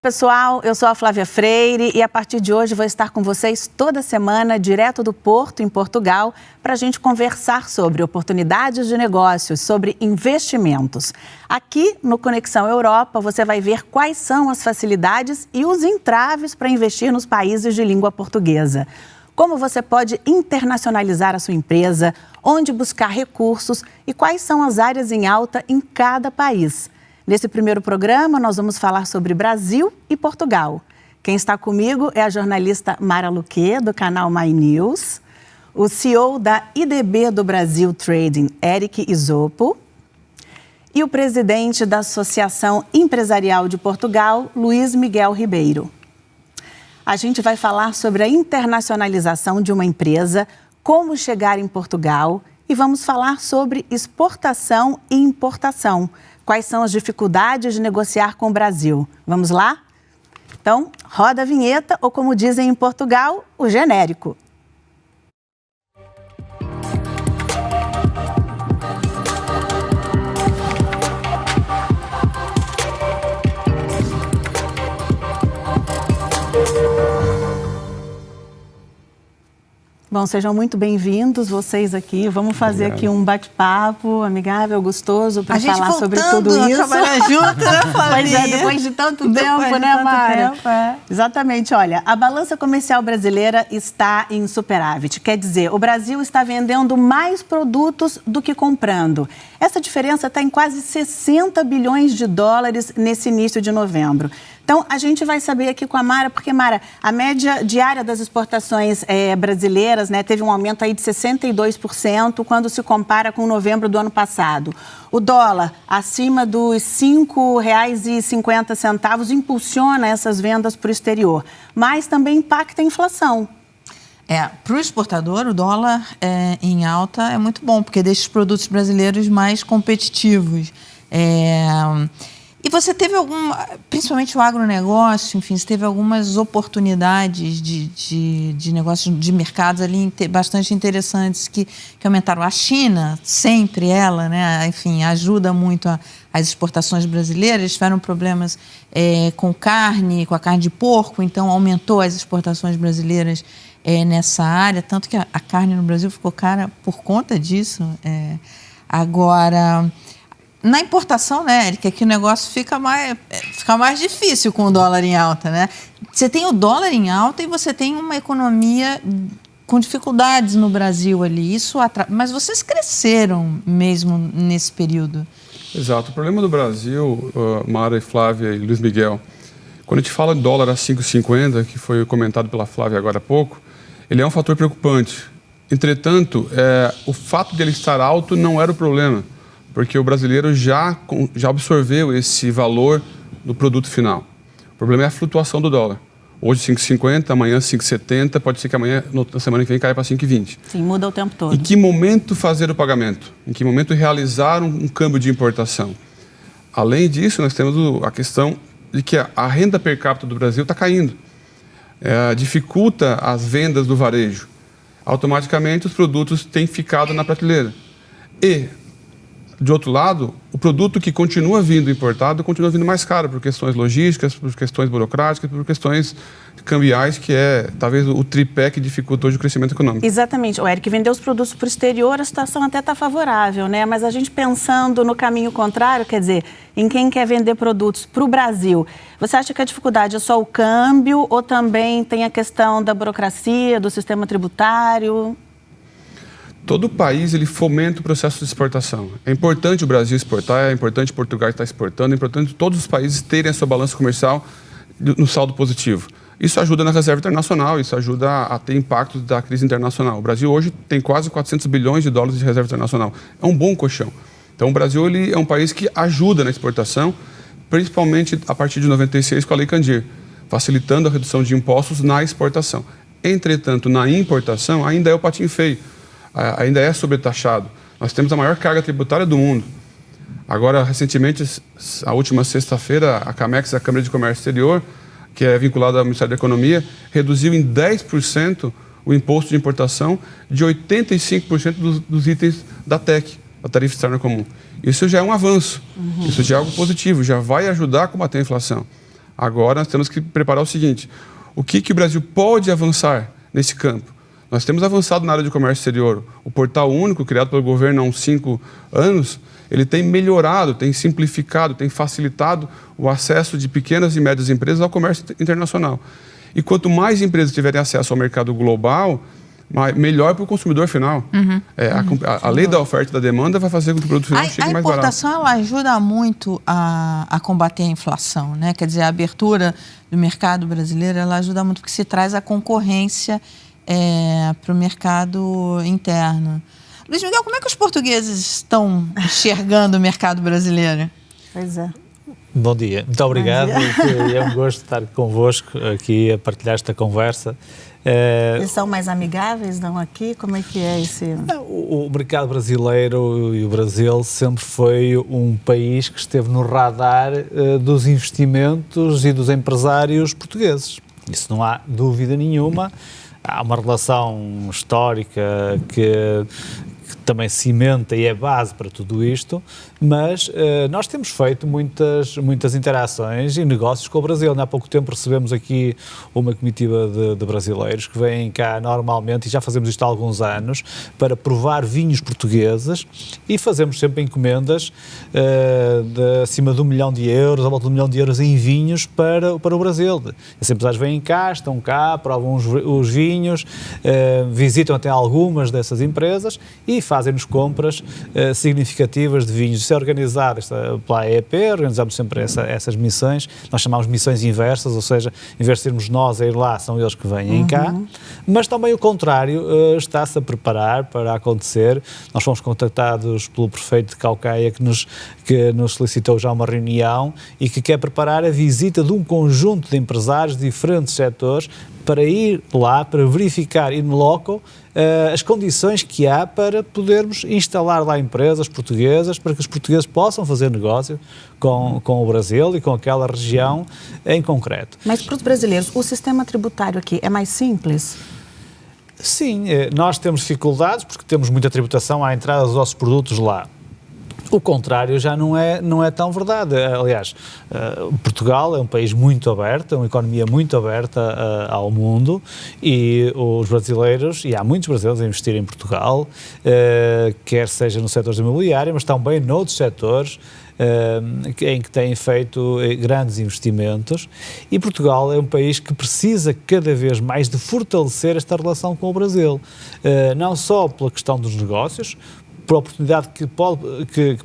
Pessoal, eu sou a Flávia Freire e a partir de hoje vou estar com vocês toda semana, direto do Porto, em Portugal, para a gente conversar sobre oportunidades de negócios, sobre investimentos. Aqui no Conexão Europa, você vai ver quais são as facilidades e os entraves para investir nos países de língua portuguesa. Como você pode internacionalizar a sua empresa, onde buscar recursos e quais são as áreas em alta em cada país. Nesse primeiro programa, nós vamos falar sobre Brasil e Portugal. Quem está comigo é a jornalista Mara Luque, do canal My News, o CEO da IDB do Brasil Trading, Eric Isopo, e o presidente da Associação Empresarial de Portugal, Luiz Miguel Ribeiro. A gente vai falar sobre a internacionalização de uma empresa, como chegar em Portugal, e vamos falar sobre exportação e importação. Quais são as dificuldades de negociar com o Brasil? Vamos lá? Então, roda a vinheta, ou como dizem em Portugal, o genérico. Bom, sejam muito bem-vindos vocês aqui. Vamos fazer aqui um bate-papo amigável, gostoso, para falar sobre tudo isso. Trabalhar junto, né, Flavinha? Pois é, depois de tanto tempo, né, Mara? Exatamente. Olha, a balança comercial brasileira está em superávit. Quer dizer, o Brasil está vendendo mais produtos do que comprando. Essa diferença está em quase 60 bilhões de dólares nesse início de novembro. Então, a gente vai saber aqui com a Mara, porque, Mara, a média diária das exportações brasileiras, né, teve um aumento aí de 62% quando se compara com novembro do ano passado. O dólar, acima dos R$ 5,50, impulsiona essas vendas para o exterior, mas também impacta a inflação. Para o exportador, o dólar em alta é muito bom, porque deixa os produtos brasileiros mais competitivos. E você teve principalmente o agronegócio, enfim, você teve algumas oportunidades de negócios, de mercados ali bastante interessantes que aumentaram. A China, sempre ela, né, enfim, ajuda muito as exportações brasileiras. Eles tiveram problemas com a carne de porco, então aumentou as exportações brasileiras nessa área, tanto que a carne no Brasil ficou cara por conta disso. Agora, na importação, né, Érica, que o negócio fica mais difícil com o dólar em alta, né? Você tem o dólar em alta e você tem uma economia com dificuldades no Brasil ali. Mas vocês cresceram mesmo nesse período. Exato. O problema do Brasil, Mara e Flávia e Luiz Miguel, quando a gente fala de dólar a 5,50, que foi comentado pela Flávia agora há pouco, ele é um fator preocupante. Entretanto, o fato de ele estar alto não era o problema, porque o brasileiro já absorveu esse valor no produto final. O problema é a flutuação do dólar. Hoje 5,50, amanhã 5,70, pode ser que amanhã, na semana que vem, caia para 5,20. Sim, muda o tempo todo. Em que momento fazer o pagamento? Em que momento realizar um câmbio de importação? Além disso, nós temos a questão de que a renda per capita do Brasil está caindo. Dificulta as vendas do varejo. Automaticamente, os produtos têm ficado na prateleira. E, de outro lado, o produto que continua vindo importado continua vindo mais caro por questões logísticas, por questões burocráticas, por questões cambiais, que talvez o tripé que dificulta hoje o crescimento econômico. Exatamente. O Eric, vender os produtos para o exterior, a situação até está favorável, né? Mas a gente pensando no caminho contrário, quer dizer, em quem quer vender produtos para o Brasil, você acha que a dificuldade é só o câmbio ou também tem a questão da burocracia, do sistema tributário? Todo país ele fomenta o processo de exportação. É importante o Brasil exportar, é importante Portugal estar exportando, é importante todos os países terem a sua balança comercial no saldo positivo. Isso ajuda na reserva internacional, isso ajuda a ter impacto da crise internacional. O Brasil hoje tem quase 400 bilhões de dólares de reserva internacional. É um bom colchão. Então o Brasil ele é um país que ajuda na exportação, principalmente a partir de 96 com a Lei Candir, facilitando a redução de impostos na exportação. Entretanto, na importação ainda é o patinho feio. Ainda é sobretaxado. Nós temos a maior carga tributária do mundo. Agora, recentemente, a última sexta-feira, a CAMEX, a Câmara de Comércio Exterior, que é vinculada ao Ministério da Economia, reduziu em 10% o imposto de importação de 85% dos itens da TEC, a Tarifa Externa Comum. Isso já é um avanço, isso já é algo positivo, já vai ajudar a combater a inflação. Agora nós temos que preparar o seguinte, o que o Brasil pode avançar nesse campo? Nós temos avançado na área de comércio exterior. O Portal Único, criado pelo governo há uns 5 anos, ele tem melhorado, tem simplificado, tem facilitado o acesso de pequenas e médias empresas ao comércio internacional. E quanto mais empresas tiverem acesso ao mercado global, melhor para o consumidor final. A lei da oferta e da demanda vai fazer com que o produto final chegue mais barato. A importação ela ajuda muito a combater a inflação, né? Quer dizer, a abertura do mercado brasileiro ela ajuda muito porque se traz a concorrência para o mercado interno. Luiz Miguel, como é que os portugueses estão enxergando o mercado brasileiro? Pois é. Bom dia, muito obrigado. É um gosto estar convosco aqui a partilhar esta conversa. Eles são mais amigáveis, não aqui? Como é que é esse... O mercado brasileiro e o Brasil sempre foi um país que esteve no radar dos investimentos e dos empresários portugueses. Isso não há dúvida nenhuma. Há uma relação histórica que também cimenta e é base para tudo isto, mas nós temos feito muitas interações e negócios com o Brasil. Há pouco tempo recebemos aqui uma comitiva de brasileiros que vêm cá normalmente, e já fazemos isto há alguns anos, para provar vinhos portugueses, e fazemos sempre encomendas acima de €1 milhão, à volta de €1 milhão em vinhos para o Brasil. Esses empresários vêm cá, estão cá, provam os vinhos, visitam até algumas dessas empresas e fazem-nos compras significativas de vinhos. Isso é organizado pela AEP, organizamos sempre essas missões, nós chamamos missões inversas, ou seja, em vez de sermos nós a ir lá, são eles que vêm cá, mas também o contrário está-se a preparar para acontecer. Nós fomos contactados pelo prefeito de Caucaia que nos solicitou já uma reunião e que quer preparar a visita de um conjunto de empresários de diferentes setores para ir lá, para verificar in loco as condições que há para podermos instalar lá empresas portuguesas, para que os portugueses possam fazer negócio com o Brasil e com aquela região em concreto. Mas para os brasileiros, o sistema tributário aqui é mais simples? Sim, nós temos dificuldades porque temos muita tributação à entrada dos nossos produtos lá. O contrário já não é tão verdade. Aliás, Portugal é um país muito aberto, é uma economia muito aberta ao mundo, e os brasileiros, e há muitos brasileiros a investir em Portugal, quer seja no setor imobiliário, mas também noutros setores, em que têm feito grandes investimentos, e Portugal é um país que precisa cada vez mais de fortalecer esta relação com o Brasil, não só pela questão dos negócios, por a oportunidade que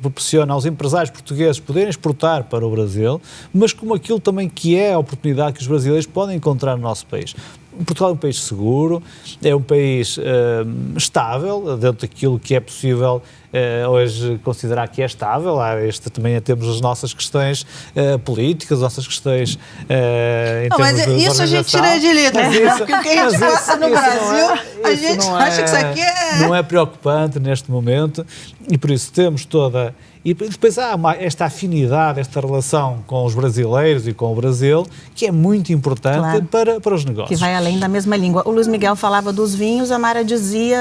proporciona aos empresários portugueses poderem exportar para o Brasil, mas como aquilo também que é a oportunidade que os brasileiros podem encontrar no nosso país. Portugal é um país seguro, é um país estável, dentro daquilo que é possível hoje considerar que é estável. Também temos as nossas questões políticas, as nossas questões em termos de isso a gente tira de letra, porque o que a gente passa no Brasil, a gente acha que isso aqui não é preocupante neste momento, e por isso temos toda... E depois há esta afinidade, esta relação com os brasileiros e com o Brasil, que é muito importante, claro, para os negócios. Que vai além da mesma língua. O Luiz Miguel falava dos vinhos, a Mara dizia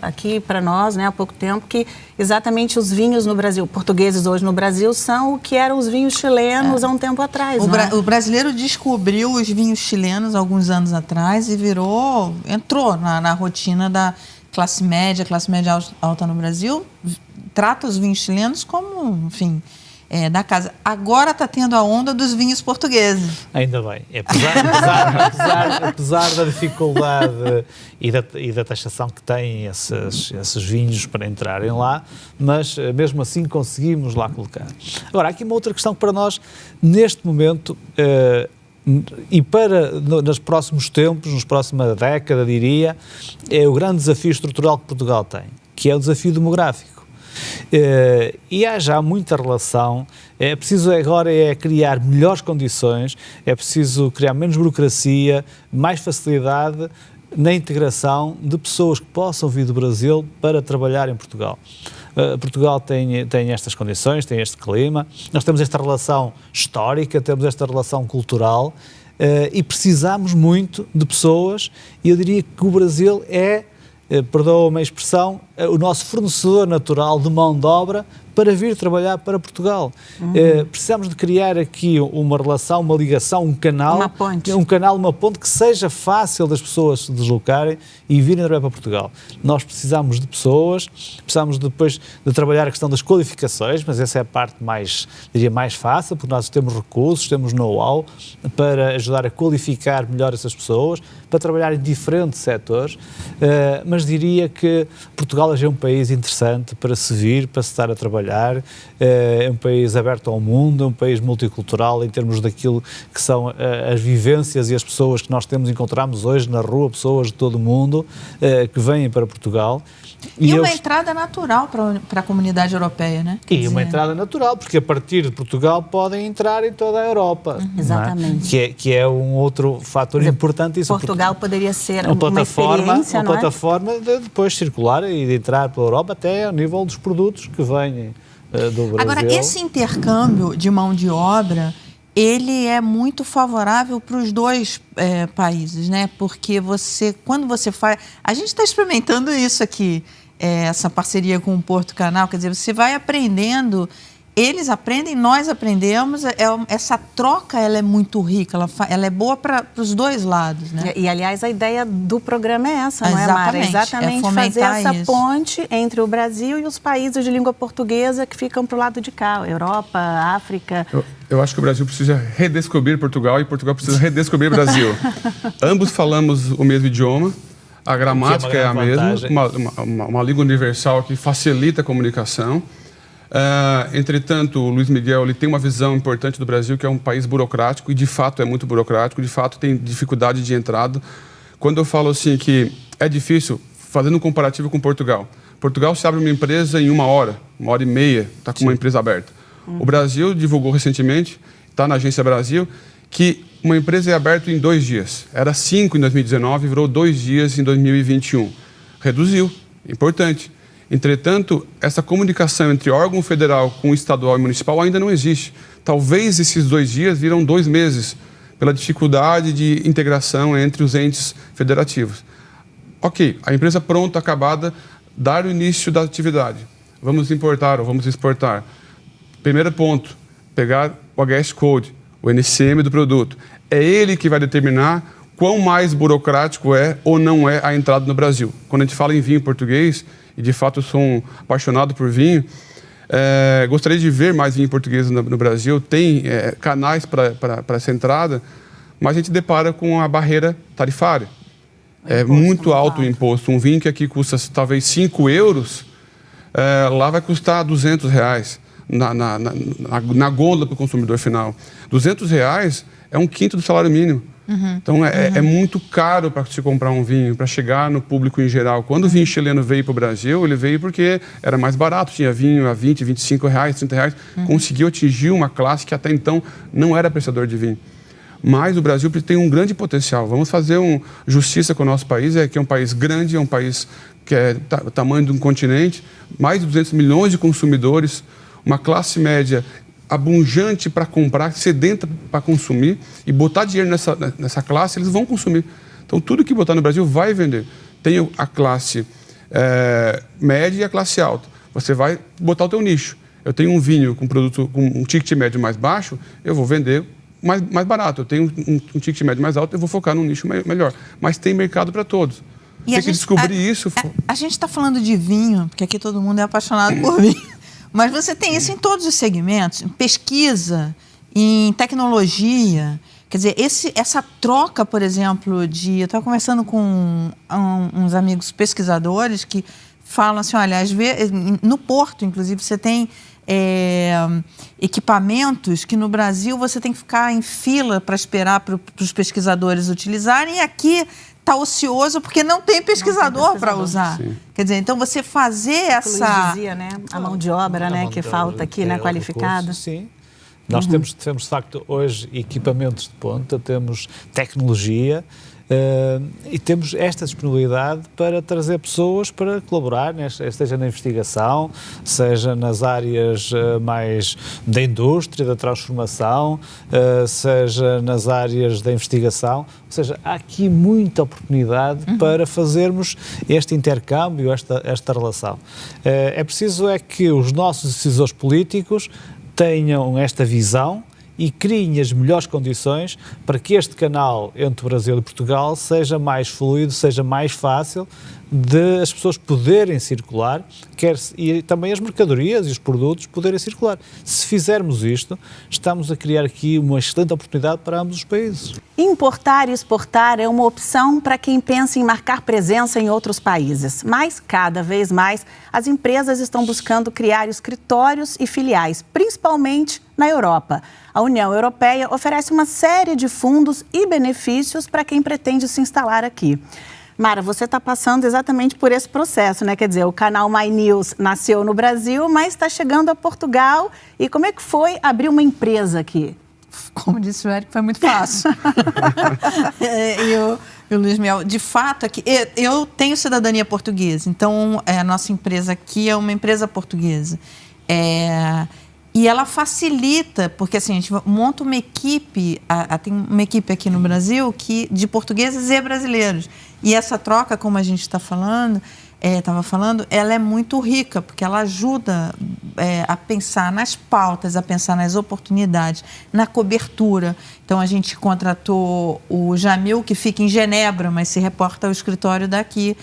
aqui para nós, há pouco tempo, que exatamente os vinhos no Brasil, portugueses hoje no Brasil, são o que eram os vinhos chilenos há um tempo atrás. O brasileiro descobriu os vinhos chilenos alguns anos atrás e entrou na rotina da classe média alta no Brasil, trata os vinhos chilenos como, enfim, da casa. Agora está tendo a onda dos vinhos portugueses. Ainda bem. Apesar da dificuldade e da taxação que têm esses vinhos para entrarem lá, mas mesmo assim conseguimos lá colocar. Agora, há aqui uma outra questão que para nós, neste momento, e nos próximos tempos, nos próxima década, diria, é o grande desafio estrutural que Portugal tem, que é o desafio demográfico. E há já muita relação, é preciso agora criar melhores condições, é preciso criar menos burocracia, mais facilidade na integração de pessoas que possam vir do Brasil para trabalhar em Portugal. Portugal tem estas condições, tem este clima, nós temos esta relação histórica, temos esta relação cultural, e precisamos muito de pessoas, e eu diria que o Brasil perdoa-me a expressão, o nosso fornecedor natural de mão de obra para vir trabalhar para Portugal. Precisamos de criar aqui uma relação, uma ligação, um canal, uma ponte que seja fácil das pessoas se deslocarem e virem trabalhar para Portugal. Nós precisamos de pessoas, precisamos depois de trabalhar a questão das qualificações, mas essa é a parte mais fácil, porque nós temos recursos, temos know-how para ajudar a qualificar melhor essas pessoas, para trabalhar em diferentes setores, mas diria que Portugal é um país interessante para se vir, para se estar a trabalhar, é um país aberto ao mundo, é um país multicultural em termos daquilo que são as vivências e as pessoas que nós encontramos hoje na rua, pessoas de todo o mundo que vêm para Portugal. E uma entrada natural para a comunidade europeia, né? Uma entrada natural, porque a partir de Portugal podem entrar em toda a Europa. Exatamente. É? Que é um outro fator importante. Portugal poderia ser uma plataforma é? de depois circular e de entrar pela Europa até ao nível dos produtos que vêm do Brasil. Agora, esse intercâmbio de mão de obra, ele é muito favorável para os dois países, né? Porque quando você faz... A gente está experimentando isso aqui, essa parceria com o Porto Canal, quer dizer, você vai aprendendo, eles aprendem, nós aprendemos, essa troca ela é muito rica, ela é boa para os dois lados, né? E, aliás, a ideia do programa é essa, não é, Mara? Exatamente, fazer essa ponte entre o Brasil e os países de língua portuguesa que ficam para o lado de cá, Europa, África... Eu acho que o Brasil precisa redescobrir Portugal e Portugal precisa redescobrir o Brasil. Ambos falamos o mesmo idioma, a gramática é a mesma, uma língua universal que facilita a comunicação. Entretanto, o Luiz Miguel ele tem uma visão importante do Brasil, que é um país burocrático, e de fato é muito burocrático, de fato tem dificuldade de entrada. Quando eu falo assim que é difícil, fazendo um comparativo com Portugal, Portugal se abre uma empresa em 1 hora, 1h30, está com uma empresa aberta. O Brasil divulgou recentemente, está na Agência Brasil, que uma empresa é aberta em 2 dias. Era 5 em 2019, virou 2 dias em 2021. Reduziu, importante. Entretanto, essa comunicação entre órgão federal com o estadual e municipal ainda não existe. Talvez esses 2 dias viram 2 meses, pela dificuldade de integração entre os entes federativos. Ok, a empresa pronta, acabada, dar o início da atividade. Vamos importar ou vamos exportar. Primeiro ponto, pegar o HS Code, o NCM do produto. É ele que vai determinar quão mais burocrático é ou não é a entrada no Brasil. Quando a gente fala em vinho português, e de fato eu sou um apaixonado por vinho, gostaria de ver mais vinho português no Brasil, tem canais para essa entrada, mas a gente depara com a barreira tarifária. É muito alto o imposto. Um vinho que aqui custa talvez 5 euros, lá vai custar R$200. Na gôndola para o consumidor final. R$200 é 1/5 do salário mínimo. Então, é muito caro para se comprar um vinho, para chegar no público em geral. Quando o vinho chileno veio para o Brasil, ele veio porque era mais barato, tinha vinho a R$20, R$25, R$30, conseguiu atingir uma classe que até então não era apreciador de vinho. Mas o Brasil tem um grande potencial. Vamos fazer justiça com o nosso país, que é um país grande, é um país que é o tamanho de um continente, mais de 200 milhões de consumidores, uma classe média abundante para comprar, sedenta para consumir, e botar dinheiro nessa classe, eles vão consumir. Então, tudo que botar no Brasil vai vender. Tem a classe média e a classe alta. Você vai botar o teu nicho. Eu tenho um vinho com um ticket médio mais baixo, eu vou vender mais barato. Eu tenho um ticket médio mais alto, eu vou focar num nicho melhor. Mas tem mercado para todos. Tem que descobrir isso. A gente está falando de vinho, porque aqui todo mundo é apaixonado por vinho. Mas você tem isso em todos os segmentos, em pesquisa, em tecnologia. Quer dizer, essa troca, por exemplo, eu estava conversando com uns amigos pesquisadores que falam assim, olha, às vezes, no Porto, inclusive, você tem equipamentos que no Brasil você tem que ficar em fila para esperar para os pesquisadores utilizarem, e aqui está ocioso porque não tem pesquisador para usar. Sim. Quer dizer, então você fazer essa... Luiz dizia, né? A mão de obra, né, que falta aqui, né, qualificada. Sim. Nós temos, de facto, hoje equipamentos de ponta, temos tecnologia e temos esta disponibilidade para trazer pessoas para colaborar, seja na investigação, seja nas áreas mais da indústria, da transformação, seja nas áreas da investigação. Ou seja, há aqui muita oportunidade para fazermos este intercâmbio, esta relação. É preciso que os nossos decisores políticos tenham esta visão e criem as melhores condições para que este canal entre o Brasil e Portugal seja mais fluido, seja mais fácil de as pessoas poderem circular, e também as mercadorias e os produtos poderem circular. Se fizermos isto, estamos a criar aqui uma excelente oportunidade para ambos os países. Importar e exportar é uma opção para quem pensa em marcar presença em outros países. Mas, cada vez mais, as empresas estão buscando criar escritórios e filiais, principalmente na Europa. A União Europeia oferece uma série de fundos e benefícios para quem pretende se instalar aqui. Mara, você está passando exatamente por esse processo, né? Quer dizer, o canal My News nasceu no Brasil, mas está chegando a Portugal. E como é que foi abrir uma empresa aqui? Como disse o Eric, foi muito fácil. E o Luiz Miel, de fato, aqui, eu tenho cidadania portuguesa, então a nossa empresa aqui é uma empresa portuguesa. E ela facilita, porque assim, a gente monta uma equipe, tem uma equipe aqui no Brasil de portugueses e brasileiros. E essa troca, como a gente está falando, ela é muito rica, porque ela ajuda a pensar nas pautas, a pensar nas oportunidades, na cobertura. Então, a gente contratou o Jamil, que fica em Genebra, mas se reporta ao escritório daqui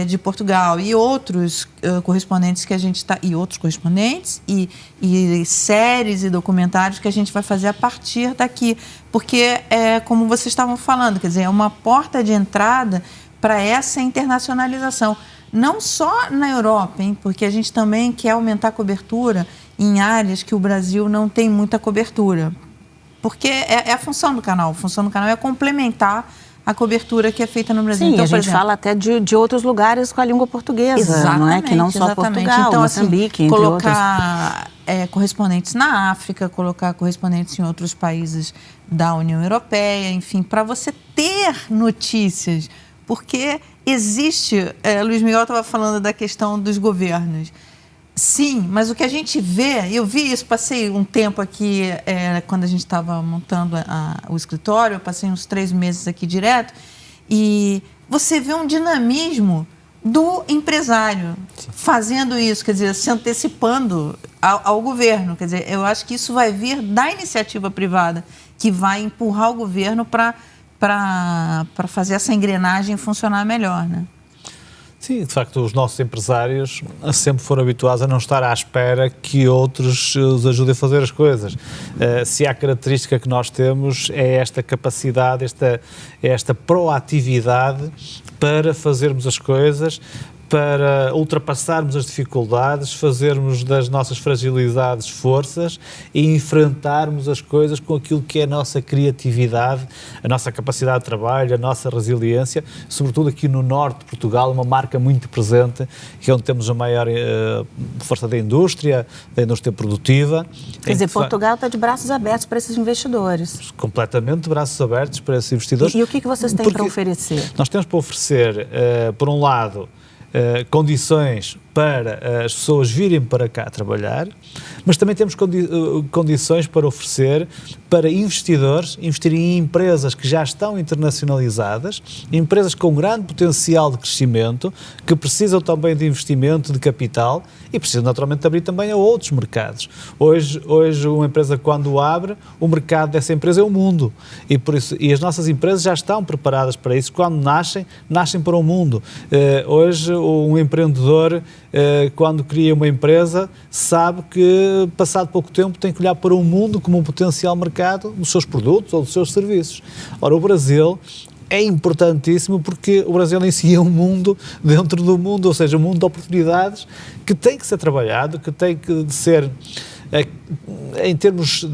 de Portugal, e outros correspondentes que a gente está, e outros correspondentes, e séries e documentários que a gente vai fazer a partir daqui, porque como vocês estavam falando, quer dizer, é uma porta de entrada para essa internacionalização, não só na Europa, hein, porque a gente também quer aumentar a cobertura em áreas que o Brasil não tem muita cobertura, porque é a função do canal. A função do canal é complementar a cobertura que é feita no Brasil. Sim, então, a gente fala até de outros lugares com a língua portuguesa, exatamente, não é? Que não só Portugal, então, Moçambique, assim, entre colocar correspondentes na África, colocar correspondentes em outros países da União Europeia, enfim, para você ter notícias, porque existe, Luiz Miguel estava falando da questão dos governos. Sim, mas o que a gente vê, eu vi isso, passei um tempo aqui, quando a gente estava montando o escritório, eu passei uns 3 meses aqui direto, e você vê um dinamismo do empresário fazendo isso, quer dizer, se antecipando ao governo. Quer dizer, eu acho que isso vai vir da iniciativa privada, que vai empurrar o governo para fazer essa engrenagem funcionar melhor, né? Sim, de facto, os nossos empresários sempre foram habituados a não estar à espera que outros os ajudem a fazer as coisas. Se há característica que nós temos é esta capacidade, esta proatividade para fazermos as coisas, para ultrapassarmos as dificuldades, fazermos das nossas fragilidades forças e enfrentarmos as coisas com aquilo que é a nossa criatividade, a nossa capacidade de trabalho, a nossa resiliência, sobretudo aqui no norte de Portugal, uma marca muito presente, que é onde temos a maior força da indústria produtiva. Quer dizer, Portugal está de braços abertos para esses investidores. Completamente de braços abertos para esses investidores. E o que vocês têm para oferecer? Nós temos para oferecer, por um lado, condições para as pessoas virem para cá trabalhar, mas também temos condições para oferecer para investidores investirem em empresas que já estão internacionalizadas, empresas com grande potencial de crescimento, que precisam também de investimento de capital e precisam naturalmente de abrir também a outros mercados. Hoje uma empresa, quando abre, o mercado dessa empresa é o mundo, e por isso, e as nossas empresas já estão preparadas para isso. Quando nascem para o mundo. Hoje um empreendedor, quando cria uma empresa, sabe que passado pouco tempo tem que olhar para o mundo como um potencial mercado dos seus produtos ou dos seus serviços. Ora, o Brasil é importantíssimo porque o Brasil em si é um mundo dentro do mundo, ou seja, um mundo de oportunidades que tem que ser trabalhado, que tem que ser, em termos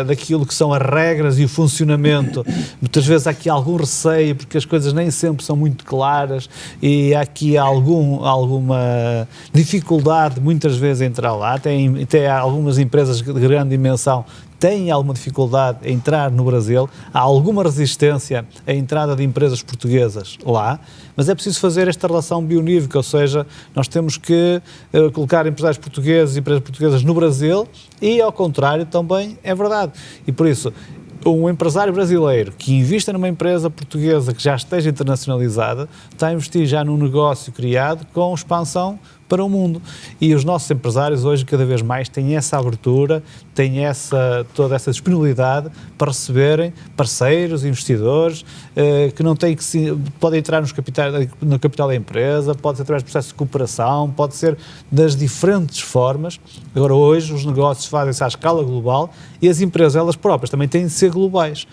daquilo que são as regras e o funcionamento. Muitas vezes há aqui algum receio, porque as coisas nem sempre são muito claras e há aqui alguma dificuldade muitas vezes em entrar lá. Tem algumas empresas de grande dimensão têm alguma dificuldade em entrar no Brasil, há alguma resistência à entrada de empresas portuguesas lá, mas é preciso fazer esta relação bionívoca, ou seja, nós temos que colocar empresários portugueses e empresas portuguesas no Brasil e, ao contrário, também é verdade. E por isso, um empresário brasileiro que invista numa empresa portuguesa que já esteja internacionalizada está a investir já num negócio criado com expansão para o mundo. E os nossos empresários hoje cada vez mais têm essa abertura, têm toda essa disponibilidade para receberem parceiros, investidores, que não têm podem entrar no capital da empresa, pode ser através de processos de cooperação, pode ser das diferentes formas. Agora hoje os negócios fazem-se à escala global e as empresas elas próprias também têm de ser globais.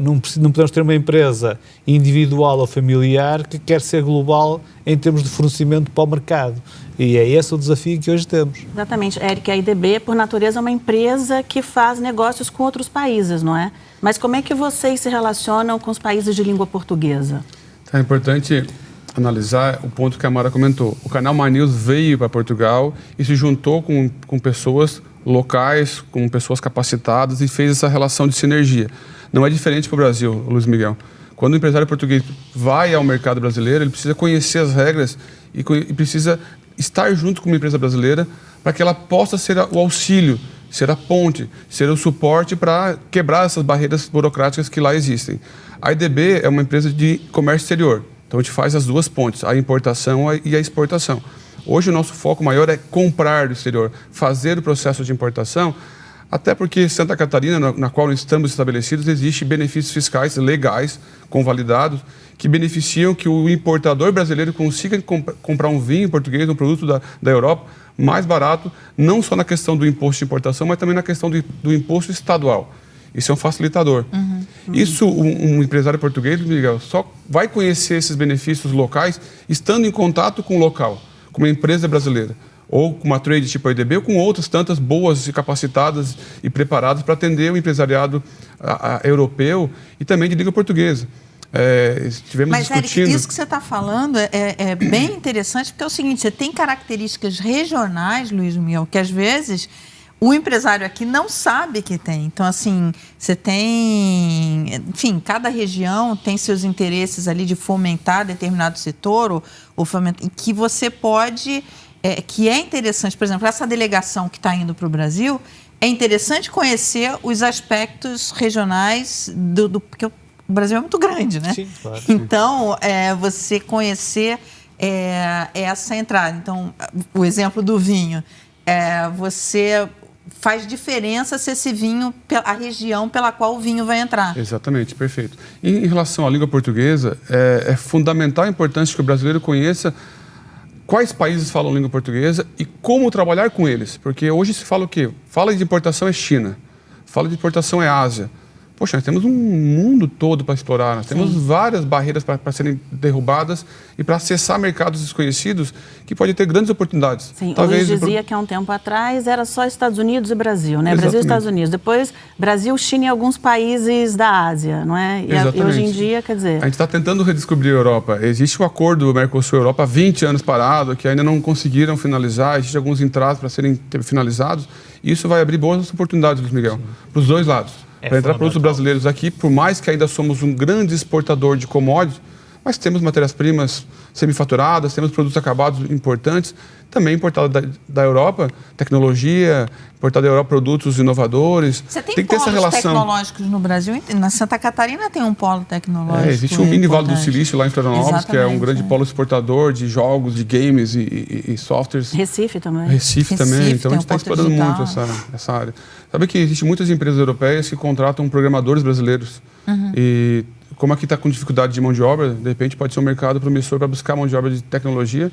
Não podemos ter uma empresa individual ou familiar que quer ser global em termos de fornecimento para o mercado. E é esse o desafio que hoje temos. Exatamente. Érica, a IDB, por natureza, é uma empresa que faz negócios com outros países, não é? Mas como é que vocês se relacionam com os países de língua portuguesa? É importante analisar o ponto que a Mara comentou. O canal My News veio para Portugal e se juntou com pessoas locais, com pessoas capacitadas e fez essa relação de sinergia. Não é diferente para o Brasil, Luiz Miguel. Quando o empresário português vai ao mercado brasileiro, ele precisa conhecer as regras e precisa estar junto com uma empresa brasileira para que ela possa ser o auxílio, ser a ponte, ser o suporte para quebrar essas barreiras burocráticas que lá existem. A IDB é uma empresa de comércio exterior, então a gente faz as duas pontes, a importação e a exportação. Hoje o nosso foco maior é comprar do exterior, fazer o processo de importação, até porque Santa Catarina, na qual estamos estabelecidos, existe benefícios fiscais legais, convalidados, que beneficiam que o importador brasileiro consiga comprar um vinho português, um produto da Europa, mais barato, não só na questão do imposto de importação, mas também na questão do imposto estadual. Isso é um facilitador. Isso, um empresário português, Miguel, só vai conhecer esses benefícios locais estando em contato com o local, com uma empresa brasileira. Ou com uma trade tipo a IDB, ou com outras tantas boas e capacitadas e preparadas para atender o empresariado europeu e também de língua portuguesa. Estivemos discutindo... Érica, isso que você está falando é bem interessante, porque é o seguinte, você tem características regionais, Luiz Miguel, que às vezes o empresário aqui não sabe que tem. Então, assim, você tem... Enfim, cada região tem seus interesses ali de fomentar determinado setor, ou fomentar, e que você pode... que é interessante, por exemplo, essa delegação que está indo para o Brasil, é interessante conhecer os aspectos regionais porque o Brasil é muito grande, né? Sim, claro. Então, você conhecer essa entrada. Então, o exemplo do vinho, você faz diferença se esse vinho, a região pela qual o vinho vai entrar. Exatamente, perfeito. E em relação à língua portuguesa, é fundamental e importante que o brasileiro conheça quais países falam língua portuguesa e como trabalhar com eles. Porque hoje se fala o quê? Fala de importação é China, fala de importação é Ásia. Poxa, nós temos um mundo todo para explorar, nós temos várias barreiras para serem derrubadas e para acessar mercados desconhecidos que podem ter grandes oportunidades. Sim, o Luiz dizia que há um tempo atrás era só Estados Unidos e Brasil, né? Exatamente. Brasil e Estados Unidos. Depois, Brasil, China e alguns países da Ásia, não é? E hoje em dia, quer dizer... A gente está tentando redescobrir a Europa. Existe o acordo Mercosul-Europa há 20 anos parado, que ainda não conseguiram finalizar, existem alguns entraves para serem finalizados. E isso vai abrir boas oportunidades, Luiz Miguel, para os dois lados. Para entrar produtos brasileiros aqui, por mais que ainda somos um grande exportador de commodities, mas temos matérias-primas semifaturadas, temos produtos acabados importantes, também importado da Europa, tecnologia, importado da Europa produtos inovadores. Você tem que ter essa relação. Tecnológicos no Brasil? Na Santa Catarina tem um polo tecnológico. Existe um mini Vale do Silício lá em Florianópolis, que é um grande polo exportador de jogos, de games e softwares. Recife também. Recife também. Então a gente está explorando muito essa área. Sabe que existem muitas empresas europeias que contratam programadores brasileiros. E como aqui está com dificuldade de mão de obra, de repente pode ser um mercado promissor para buscar mão de obra de tecnologia,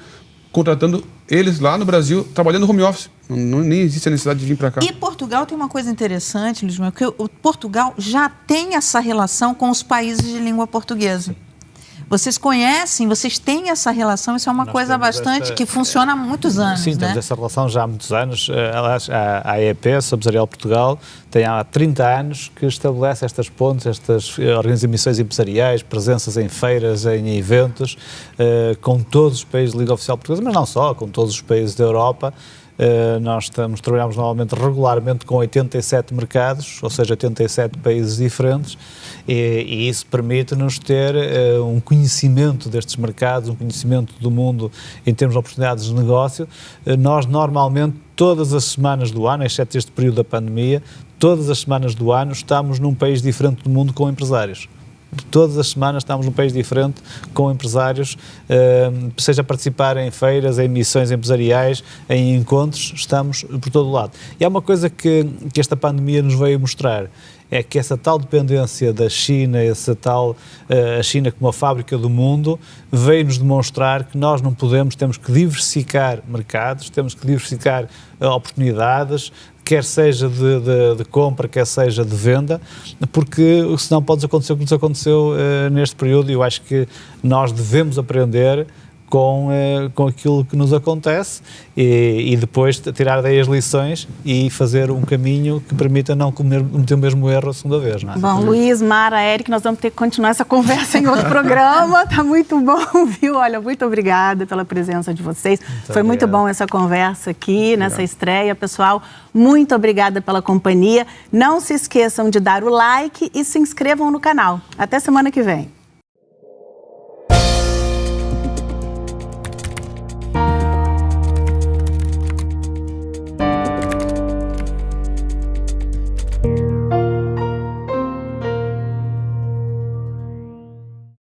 contratando eles lá no Brasil, trabalhando home office. Nem existe a necessidade de vir para cá. E Portugal tem uma coisa interessante, Luiz, porque o Portugal já tem essa relação com os países de língua portuguesa. Vocês conhecem, vocês têm essa relação, isso é uma coisa bastante que funciona há muitos anos. Sim, temos essa relação já há muitos anos. Aliás, a AEP, a Empresarial Portugal, tem há 30 anos que estabelece estas pontes, organiza missões empresariais, presenças em feiras, em eventos, com todos os países de língua oficial portuguesa, mas não só, com todos os países da Europa. Nós trabalhamos normalmente regularmente com 87 mercados, ou seja, 87 países diferentes, e isso permite-nos ter um conhecimento destes mercados, um conhecimento do mundo em termos de oportunidades de negócio. Nós normalmente, todas as semanas do ano, exceto este período da pandemia, todas as semanas do ano estamos num país diferente do mundo com empresários. Todas as semanas estamos num país diferente com empresários, seja a participar em feiras, em missões empresariais, em encontros, estamos por todo o lado. E há uma coisa que esta pandemia nos veio mostrar, é que essa tal dependência da China, a China como a fábrica do mundo, veio-nos demonstrar que nós não podemos, temos que diversificar mercados, temos que diversificar oportunidades, quer seja de compra, quer seja de venda, porque senão pode acontecer o que nos aconteceu neste período, e eu acho que nós devemos aprender com aquilo que nos acontece e depois tirar daí as lições e fazer um caminho que permita não cometer o mesmo erro a segunda vez. Não é? Bom, Luiz, Mara, Éric, nós vamos ter que continuar essa conversa em outro programa. Tá muito bom, viu? Olha, muito obrigada pela presença de vocês. Foi muito bom essa conversa aqui, nessa estreia. Pessoal, muito obrigada pela companhia. Não se esqueçam de dar o like e se inscrevam no canal. Até semana que vem.